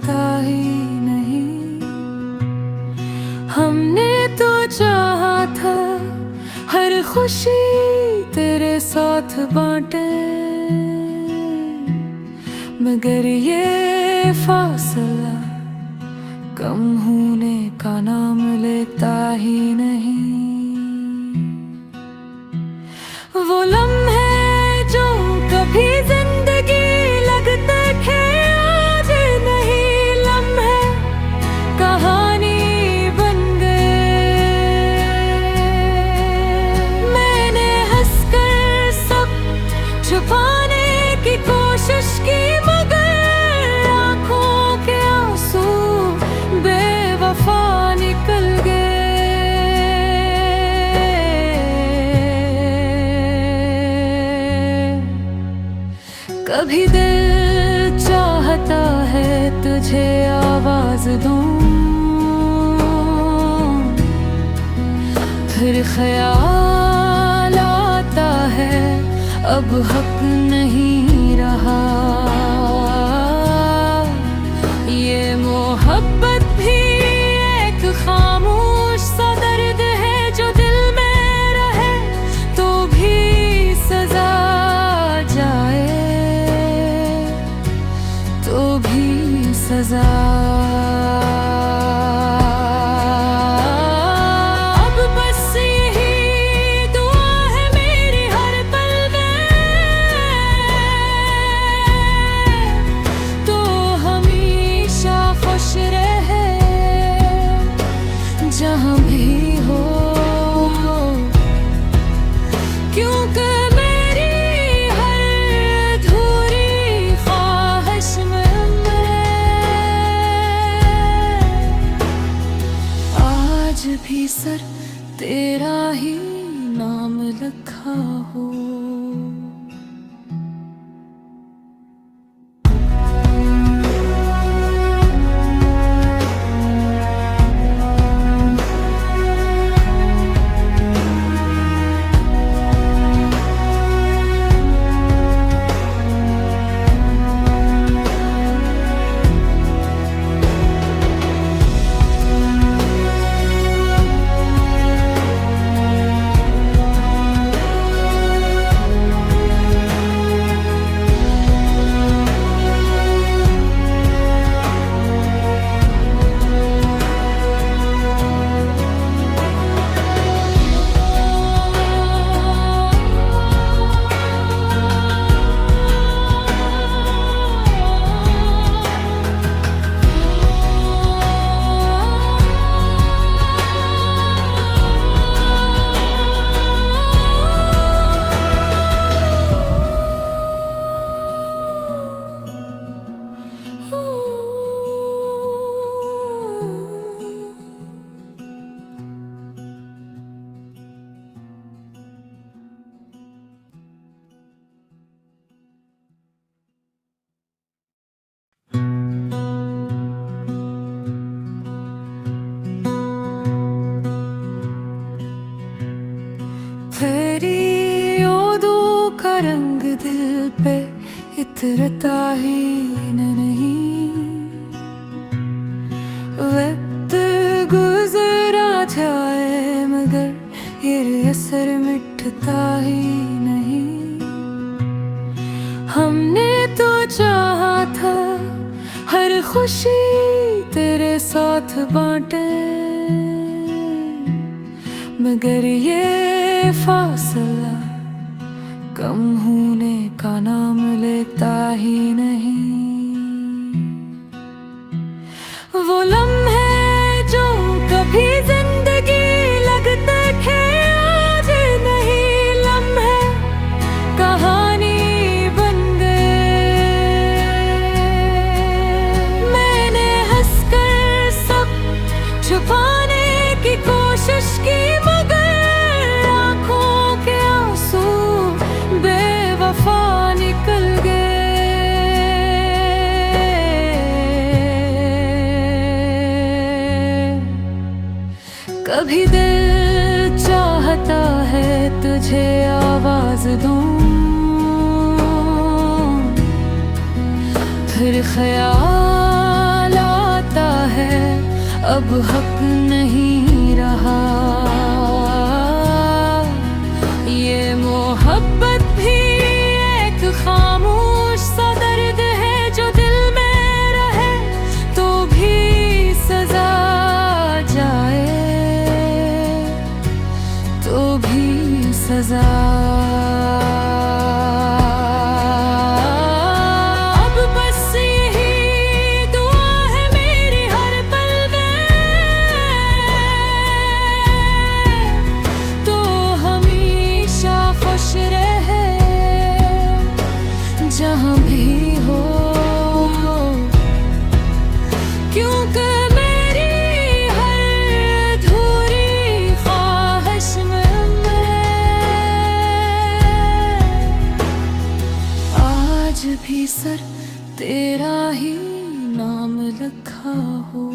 लगता ही नहीं। हमने तो चाहा था हर खुशी तेरे साथ बांटे, मगर ये फासला कम होने का नाम लेता ही नहीं। वो लम्हे जो कभी जिंदगी लगते थे आज नहीं, लम्हे कहानी बन गए। मैंने हंसकर सब छुपाने की कोशिश की, मगर आंखों के आंसू बेवफा निकल गए। कभी दिल चाहता है तुझे आवाज दूं, फिर ख्याल आता है अब हक नहीं रहा। ये मोहब्बत भी एक खामोश सा दर्द है जो दिल में रहे तो भी सजा जाए, तो भी सजा। अब बस यही दुआ है मेरी हर पल में, तो हमेशा खुश रहे जहाँ भी हो, क्योंकि भी सर तेरा ही नाम लिखा हो। तेरी यादों का रंग दिल पे इतरता ही नहीं। वक्त गुजरा जाए मगर ये असर मिटता ही नहीं। हमने तो चाहा था हर खुशी तेरे साथ बांटे, मगर ये फासला कम होने का नाम लेता ही नहीं। वो लम्हे जो कभी जिंदगी लगते थे आज नहीं, लम्हे कहानी बन गए। मैंने हंसकर सब छुपाने की कोशिश की, मगर आंखों के आंसू बेवफा निकल गए। कभी दिल चाहता है तुझे आवाज दूं, फिर ख्याल अब हक नहीं रहा। ये मोहब्बत भी एक खामोश सा दर्द है जो दिल में रहे तो भी सजा जाए, तो भी सजा। जहाँ भी हो, क्योंकि मेरी हर अधूरी ख्वाहिश में आज भी सर तेरा ही नाम लिखा हो।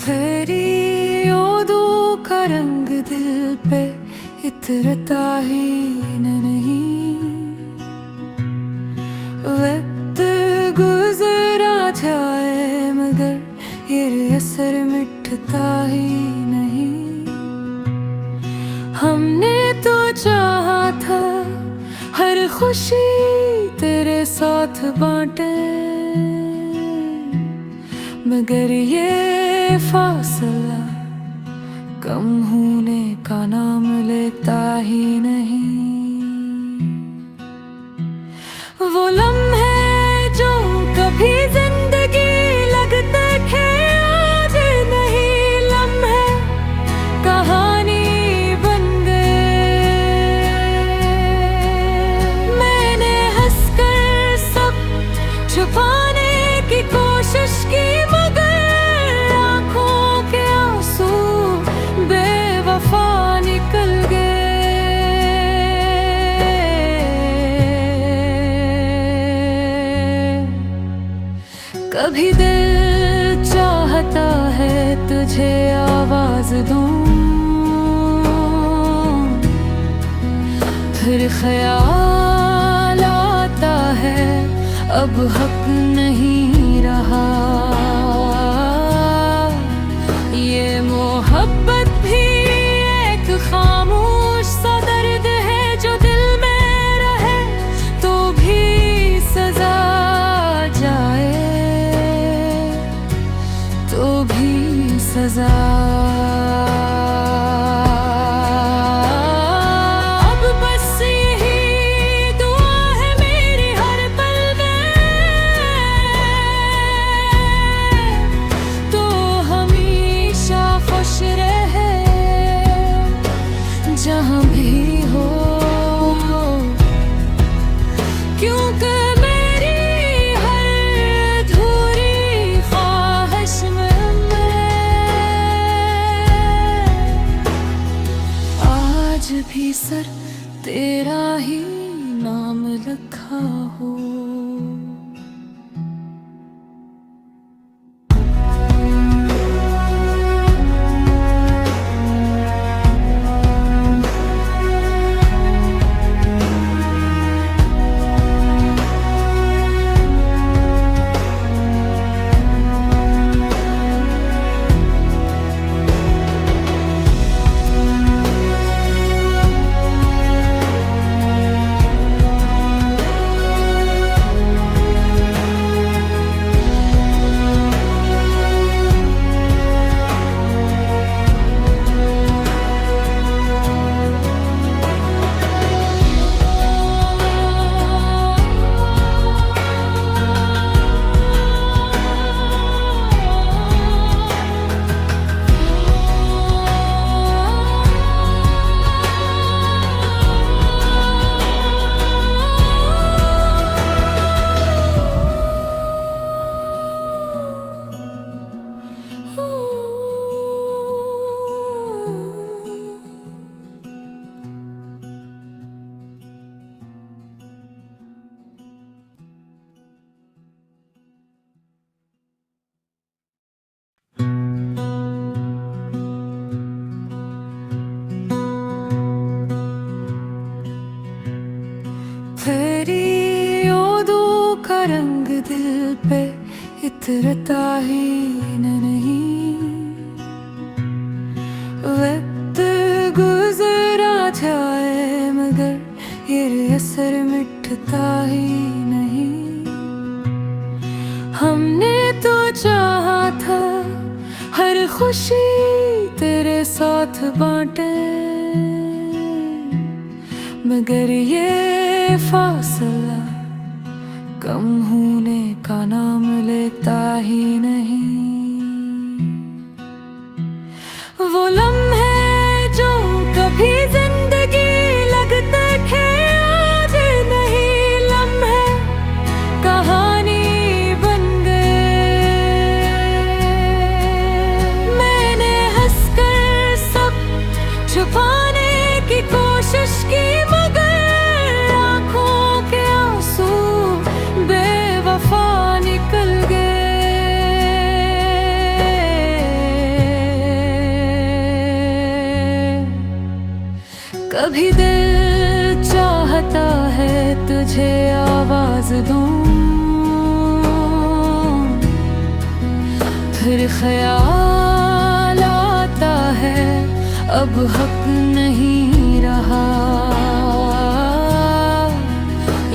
तेरी यादों का रंग दिल पे इतरता ही नहीं, वक्त गुजरा जाए मगर ये असर मिटता ही नहीं। हमने तो चाहा था हर खुशी तेरे साथ बांटे, मगर ये फासला कम होने का नाम लेता ही नहीं। वो लम्हे जो कभी जिंदगी लगते थे आज नहीं, लम्हे कहानी बन गए। मैंने हंसकर सब छुपाने की कोशिश की मगर आंखों के आंसू बेवफा निकल गए। कभी दिल चाहता है तुझे आवाज दूं, फिर ख्याल आता है अब हक नहीं रहा। ये मोहब्बत भी एक खामोश सा दर्द है जो दिल में रहे तो भी सजा जाए, तो भी सजा। जहाँ भी हो, क्योंकि मेरी हर अधूरी ख्वाहिश में आज भी सर तेरा ही नाम लिखा हो। तेरी यादों का रंग दिल पे इतरता ही नहीं। वक्त गुजरा जाए मगर ये असर मिटता ही नहीं। हमने तो चाहा था हर खुशी तेरे साथ बांटे, मगर ये फासला कम होने का नाम लेता ही नहीं। वो लम्हे जो कभी जिंदगी लगते थे आज नहीं, लम्हे कहानी बन गए। मैंने हंसकर सब छुपाने की कोशिश की, मगर आंखों के आंसू बेवफा निकल गए। कभी दिल चाहता है तुझे आवाज दूं, फिर ख्याल आता है अब हक नहीं रहा।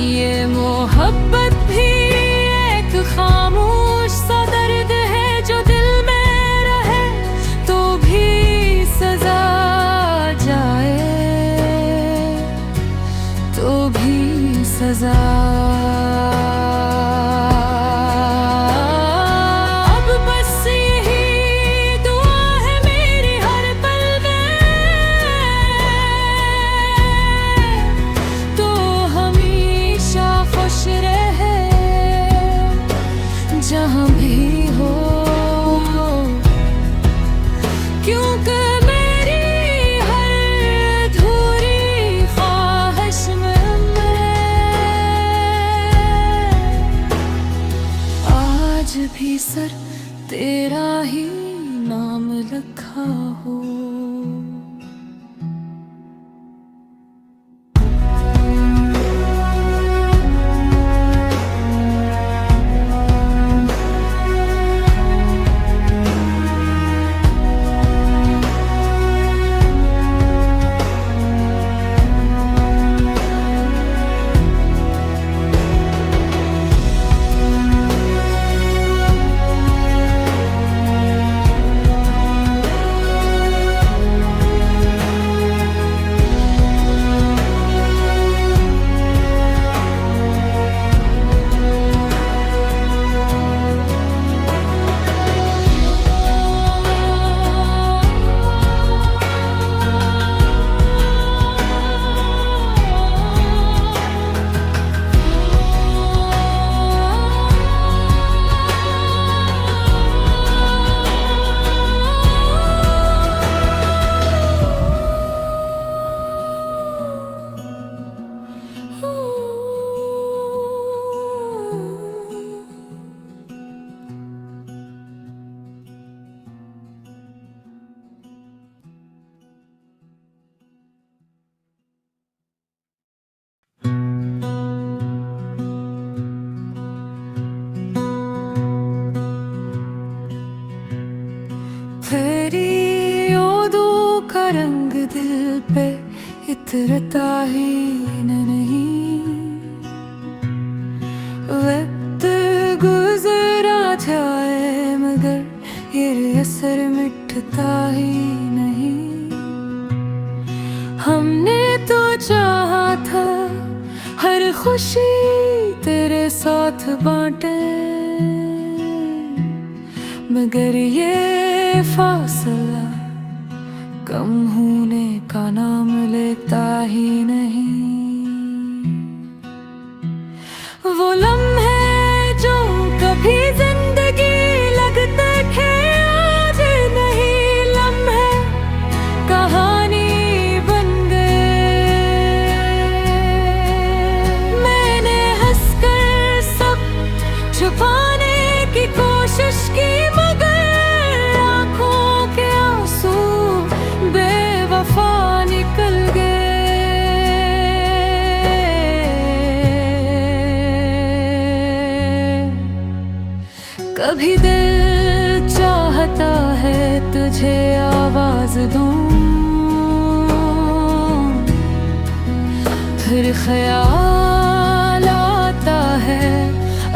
ये मोहब्बत भी एक खामोश सा दर्द है जो दिल में रहे तो भी सजा जाए, तो भी सजा। जहाँ भी हो, क्योंकि मेरी हर अधूरी ख्वाहिश में आज भी सर तेरा ही नाम लिखा हो। तेरी यादों का रंग दिल पे इतरता ही नहीं। वक्त गुजरा जाए मगर ये असर मिटता ही नहीं। हमने तो चाहा था हर खुशी तेरे साथ बांटे, मगर ये फासला कम होने का नाम लेता ही नहीं। वो लम्हे जो कभी जिंदगी लगते थे आज नहीं, लम्हे कहानी बन गए। मैंने हंसकर सब छुपाने की कोशिश की, मगर निकल गए। कभी दिल चाहता है तुझे आवाज दूं, फिर ख्याल आता है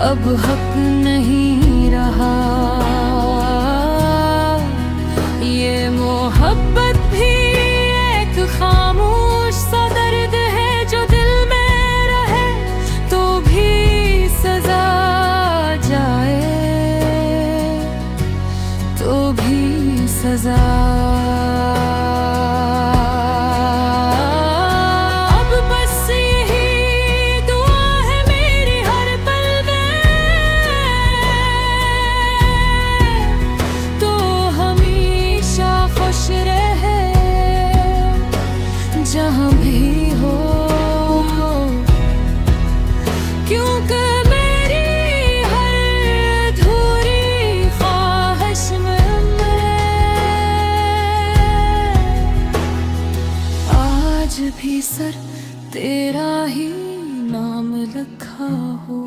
अब हक नहीं रहा। ये मोहब्बत भी एक खामोश सा दर्द है जो दिल में रहे तो भी सजा जाए, तो भी सजा। अब बस यही दुआ है मेरी हर पल में, तो हमेशा खुश रहे जहाँ भी हो, क्योंकि मेरी हर अधूरी ख्वाहिश में आज भी सर तेरा ही नाम लिखा हो।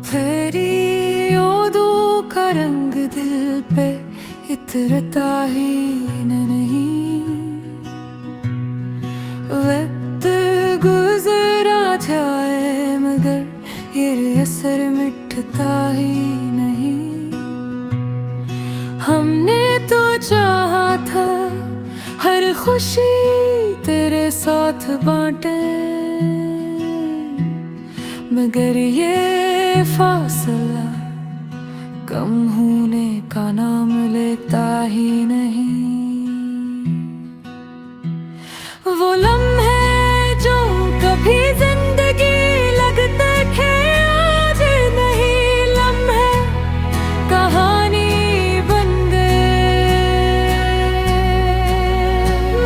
तेरी यादों का रंग दिल पे इतरता ही नहीं, वक्त गुजरा जाए मगर ये असर मिटता ही नहीं। हमने तो चाहा था हर खुशी तेरे साथ बांटे, मगर ये फासला कम होने का नाम लेता ही नहीं। वो लम्हे जो कभी जिंदगी लगते थे आज नहीं लम्हे कहानी बन गए।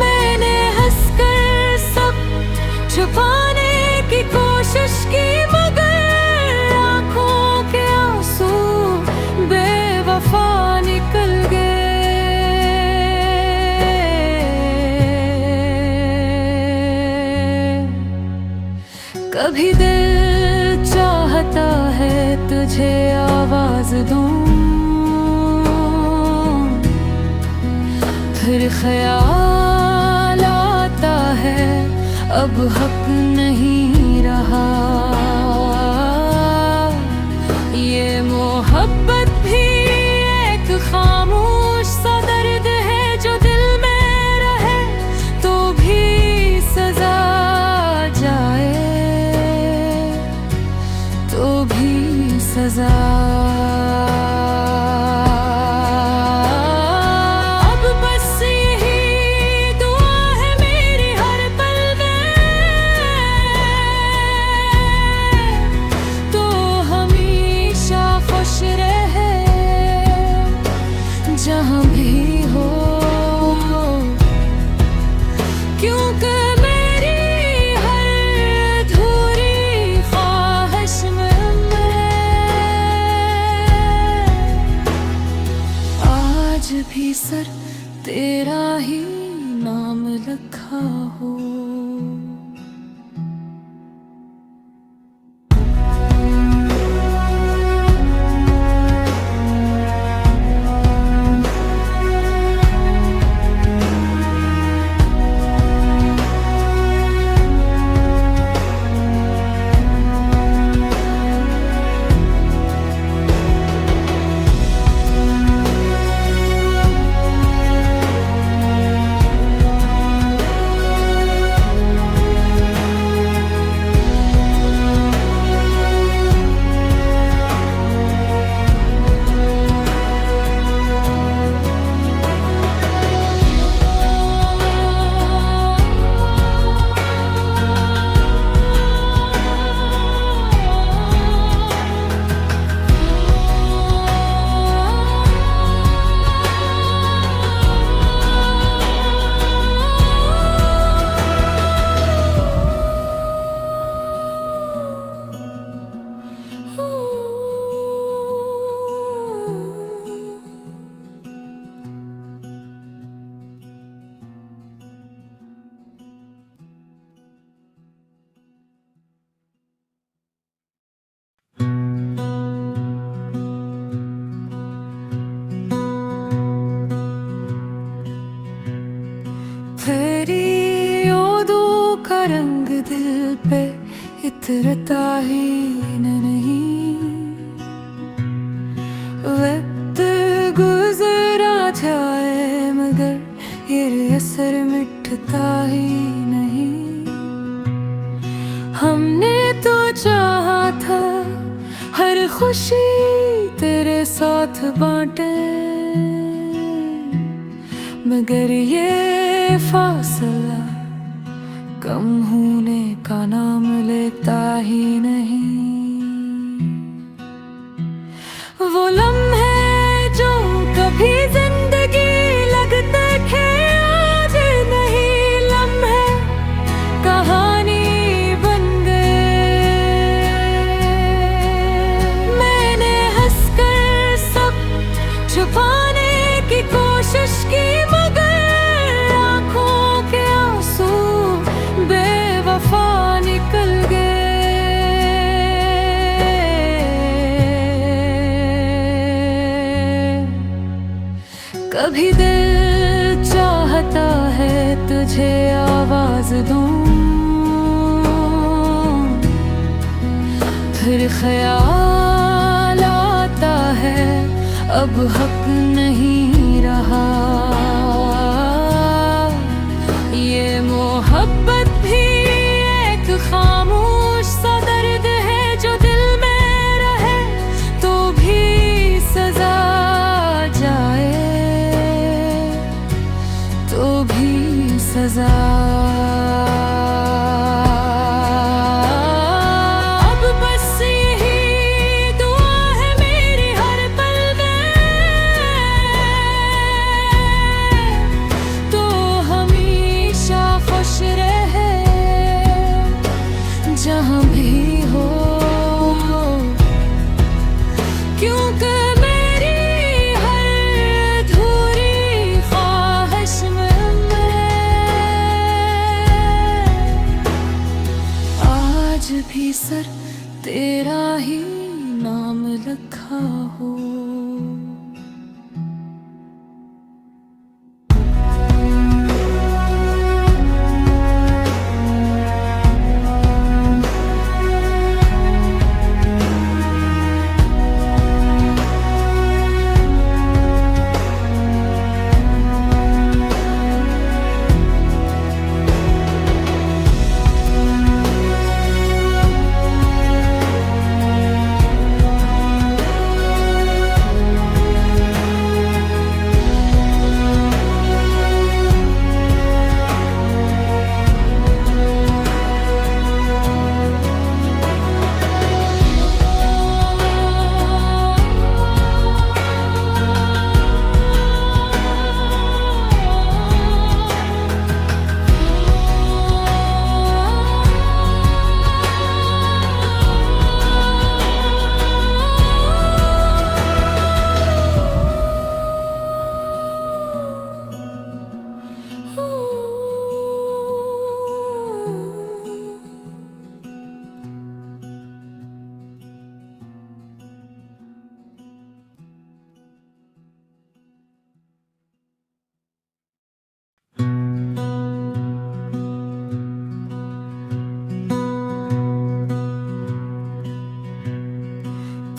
मैंने हंसकर सब छुपाने की कोशिश की मगर निकल गए। कभी दिल चाहता है तुझे आवाज दूं, फिर ख्याल आता है अब हक नहीं रहा। ये मोहब्बत भी एक खामोश सा दर्द है जो दिल में रहे तो भी सजा जाए, तो भी सजा। अब बस यही दुआ है मेरी हर पल में, तो हमेशा खुश रहे जहाँ भी हो, क्योंकि मेरी हर अधूरी ख्वाहिश में लिखा हो। तेरी यादों का रंग दिल पे इतरता ही नहीं, वक्त गुजरा जाए मगर ये असर मिटता ही नहीं। हमने तो चाहा था हर खुशी तेरे साथ बांटे, मगर ये फासला कम होने का नाम लेता ही नहीं। वो लम्हे जो कभी जिंदगी लगते थे आज नहीं, लम्हे कहानी बन गए। मैंने हंसकर सब छुपाने की कोशिश की, मगर निकल गए। कभी दिल चाहता है तुझे आवाज दूं, फिर ख्याल आता है अब हक नहीं रहा। ये मोहब्बत भी खामोश सा दर्द है जो दिल में रहे तो भी सजा जाए, तो भी सजा। अब बस यही दुआ है मेरी हर पल में, तो हमेशा खुश रहे जहाँ भी हो, क्योंकि मेरी हर अधूरी ख्वाहिश में आज भी सर तेरा ही नाम लिखा हो।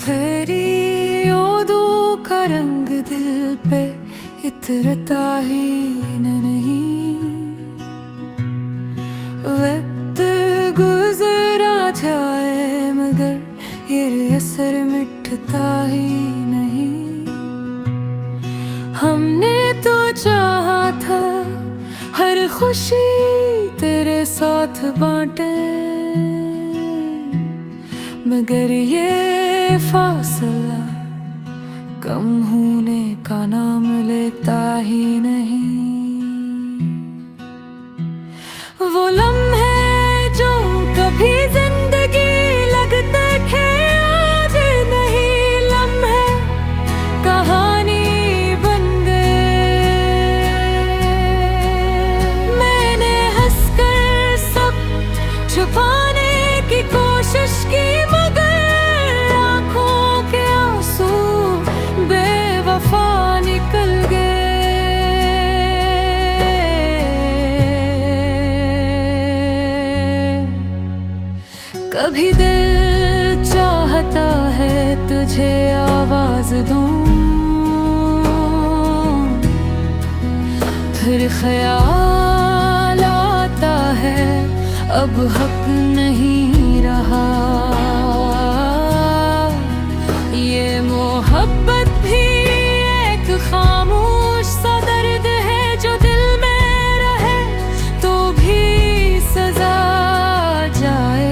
तेरी यादों का रंग दिल पे इतरता ही नहीं। वक्त गुजरा जाए मगर ये असर मिटता ही नहीं। हमने तो चाहा था हर खुशी तेरे साथ बांटे, मगर ये फासला कम होने का नाम लेता ही नहीं। वो लम्हे जो कभी जिंदगी लगते थे आज नहीं, लम्हे कहानी बन गए। मैंने हंसकर सब छुपाने की कोशिश की, मगर आंखों के आंसू बेवफा निकल गए। कभी दिल चाहता है तुझे आवाज दूं, फिर ख्याल आता है अब हक नहीं रहा। ये मोहब्बत भी एक खामोश सा दर्द है जो दिल में रहे तो भी सजा जाए,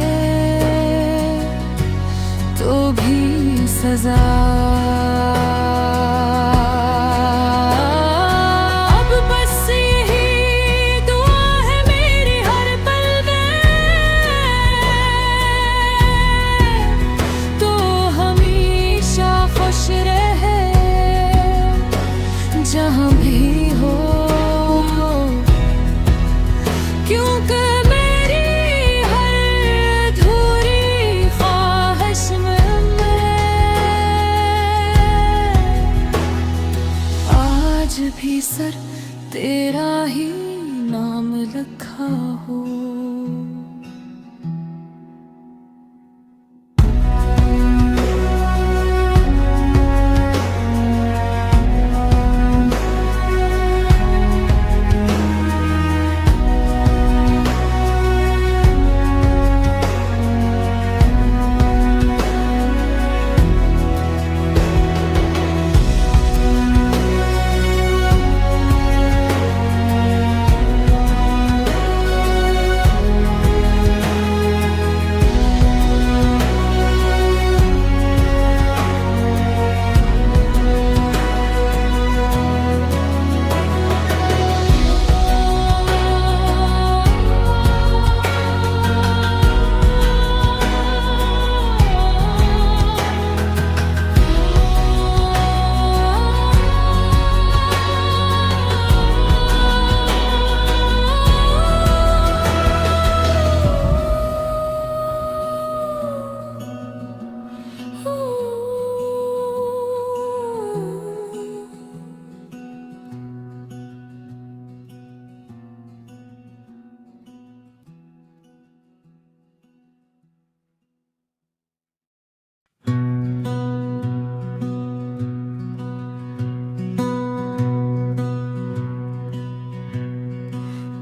तो भी सजा। जहाँ भी हो, क्योंकि मेरी हर अधूरी ख्वाहिश में आज भी सर तेरा ही नाम लिखा हो।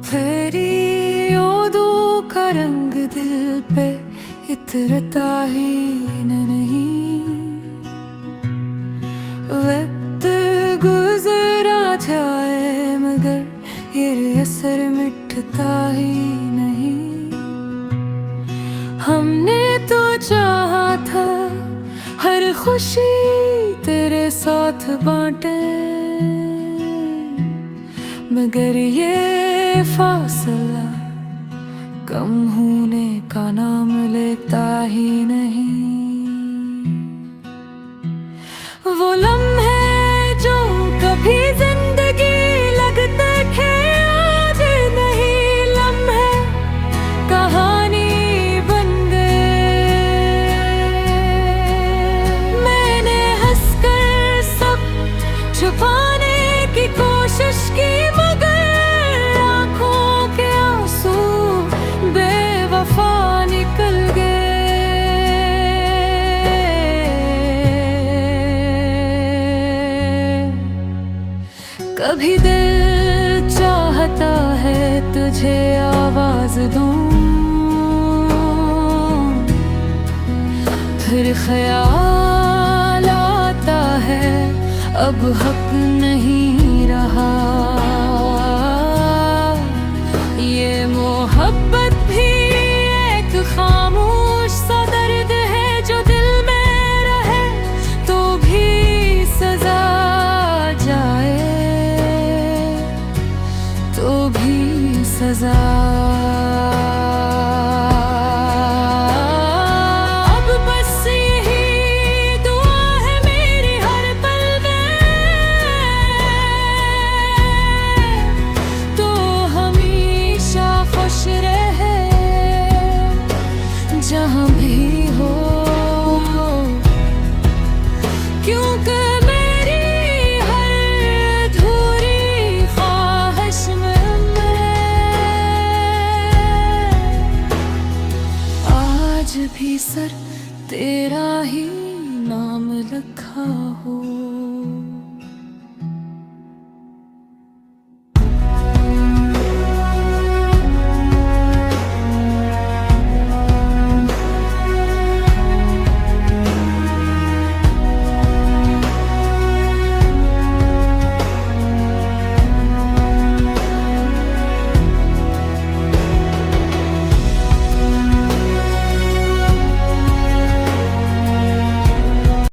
तेरी यादों का रंग दिल पे इतरता ही नहीं। वक्त गुजरा जाए मगर ये असर मिटता ही नहीं। हमने तो चाहा था हर खुशी तेरे साथ बांटे, मगर ये फासला कम होने का नाम लेता ही नहीं। वो लम्हे जो कभी जिंदगी लगते थे आज नहीं, लम्हे कहानी बन गए। मैंने हंसकर सब छुपाने की कोशिश की, मगर बेवफा निकल गए। कभी दिल चाहता है तुझे आवाज दूं, फिर ख्याल आता है अब हक नहीं रहा। ये मोहब्बत भी एक खामोश सा दर्द है जो दिल में रहे तो भी सजा जाए, तो भी सजा। जहाँ भी हो, क्योंकि मेरी हर अधूरी ख्वाहिश में मैं आज भी सर तेरा ही नाम लिखा हो।